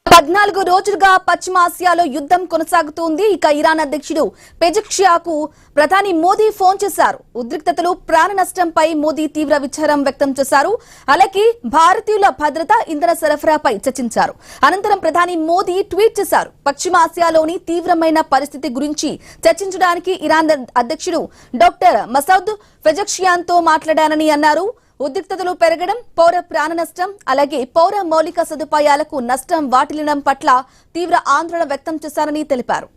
14 రోజులుగా పశ్చిమాసియాలో యుద్ధం కొనసాగుతోంది. ఇక ఇరాన్ అధ్యక్షుడు పెజెష్కియాన్కు ప్రధాని మోదీ ఫోన్ చేశారు. ఉద్రిక్తతలు, ప్రాణ నష్టంపై మోదీ తీవ్ర విచారం వ్యక్తం చేశారు. అలాగే భారతీయుల భద్రత, ఇంధన సరఫరాపై చర్చించారు. అనంతరం ప్రధాని మోదీ ట్వీట్ చేశారు. పశ్చిమాసియాలోని తీవ్రమైన పరిస్థితి గురించి చర్చించడానికి ఇరాన్ అధ్యక్షుడు డాక్టర్ మసౌద్ పెజెష్కియాన్తో మాట్లాడానని అన్నారు. ఉద్రిక్తతలు పెరగడం, పౌర ప్రాణ నష్టం, అలాగే పౌర మౌలిక సదుపాయాలకు నష్టం వాటిల్లడం పట్ల తీవ్ర ఆందోళన వ్యక్తం చేశారని తెలిపారు.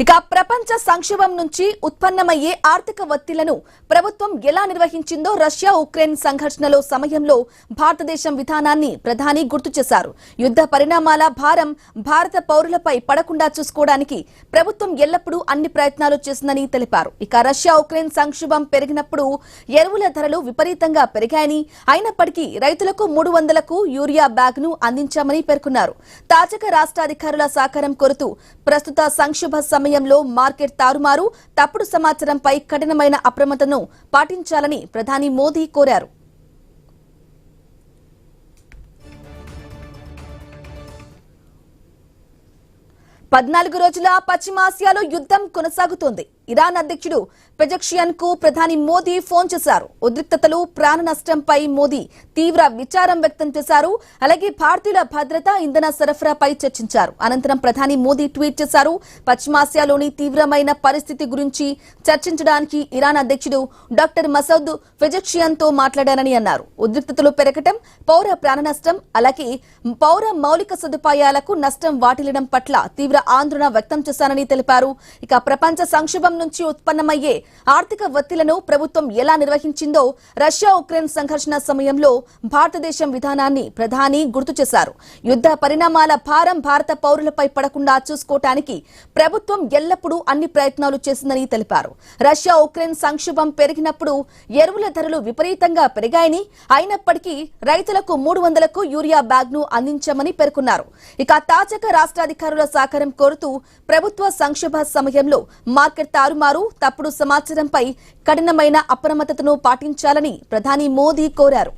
ఇక ప్రపంచ సంక్షోభం నుంచి ఉత్పన్నమయ్యే ఆర్థిక ఒత్తిళ్లను ప్రభుత్వం ఎలా నిర్వహించిందో రష్యా ఉక్రెయిన్ సంఘర్షణలో సమయంలో భారతదేశం విధానాన్ని ప్రధాని గుర్తు చేశారు. యుద్ధ పరిణామాల భారం భారత పౌరులపై పడకుండా చూసుకోవడానికి ప్రభుత్వం ఎల్లప్పుడూ అన్ని ప్రయత్నాలు చేసిందని తెలిపారు. ఇక రష్యా ఉక్రెయిన్ సంక్షోభం పెరిగినప్పుడు ఎరువుల ధరలు విపరీతంగా పెరిగాయని, అయినప్పటికీ రైతులకు 300కు యూరియా బ్యాగ్ ను అందించామని పేర్కొన్నారు. తాజాగా రాష్ట్ర అధికారుల సహకారం కోరుతూ ప్రస్తుత సంక్షోభ సమయంలో మార్కెట్ తారుమారు, తప్పుడు సమాచారంపై కఠినమైన అప్రమత్తను పాటించాలని ప్రధాని మోదీ కోరారు. పద్నాలుగు రోజుల పశ్చిమాసియాలో యుద్ధం కొనసాగుతోంది. ఇరాన్ అధ్యక్షుడు పెజెష్కియాన్కు ప్రధాని మోదీ ఫోన్ చేశారు. ఉద్రిక్తతలు, ప్రాణ నష్టంపై మోదీ తీవ్ర విచారం వ్యక్తం చేశారు. అలాగే భారతీయుల భద్రత, ఇంధన సరఫరాపై చర్చించారు. అనంతరం ప్రధాని మోదీ ట్వీట్ చేశారు. పశ్చిమాసియాలోని తీవ్రమైన పరిస్థితి గురించి చర్చించడానికి ఇరాన్ అధ్యక్షుడు డాక్టర్ మసౌద్ పెజెష్కియాన్తో మాట్లాడారని అన్నారు. ఉద్రిక్తతలు పెరగటం, పౌర ప్రాణ నష్టం, అలాగే పౌర మౌలిక సదుపాయాలకు నష్టం వాటిల్లడం పట్ల తీవ్ర ఆందోళన వ్యక్తం చేశారని తెలిపారు. ఇక ప్రపంచ సంక్షోభం నుంచి ఉత్పన్నమయ్యే ఆర్థిక ఒత్తిళ్లను ప్రభుత్వం ఎలా నిర్వహించిందో రష్యా ఉక్రెయిన్ సంఘర్షణ సమయంలో భారతదేశం విధానాన్ని ప్రధాని గుర్తు చేశారు. యుద్ధ పరిణామాల భారం భారత పౌరులపై పడకుండా చూసుకోవటానికి ప్రభుత్వం ఎల్లప్పుడూ అన్ని ప్రయత్నాలు చేసిందని తెలిపారు. రష్యా ఉక్రెయిన్ సంక్షోభం పెరిగినప్పుడు ఎరువుల ధరలు విపరీతంగా పెరిగాయని, అయినప్పటికీ రైతులకు 300కు యూరియా బ్యాగ్ ను అందించామని పేర్కొన్నారు. ఇక తాజాగా రాష్ట్ర అధికారుల సహకారం కోరుతూ ప్రభుత్వ సంక్షోభ సమయంలో మార్కెట్ తారుమారు, తప్పుడు సమాచారంపై కఠినమైన అప్రమత్తతను పాటించాలని ప్రధాని మోదీ కోరారు.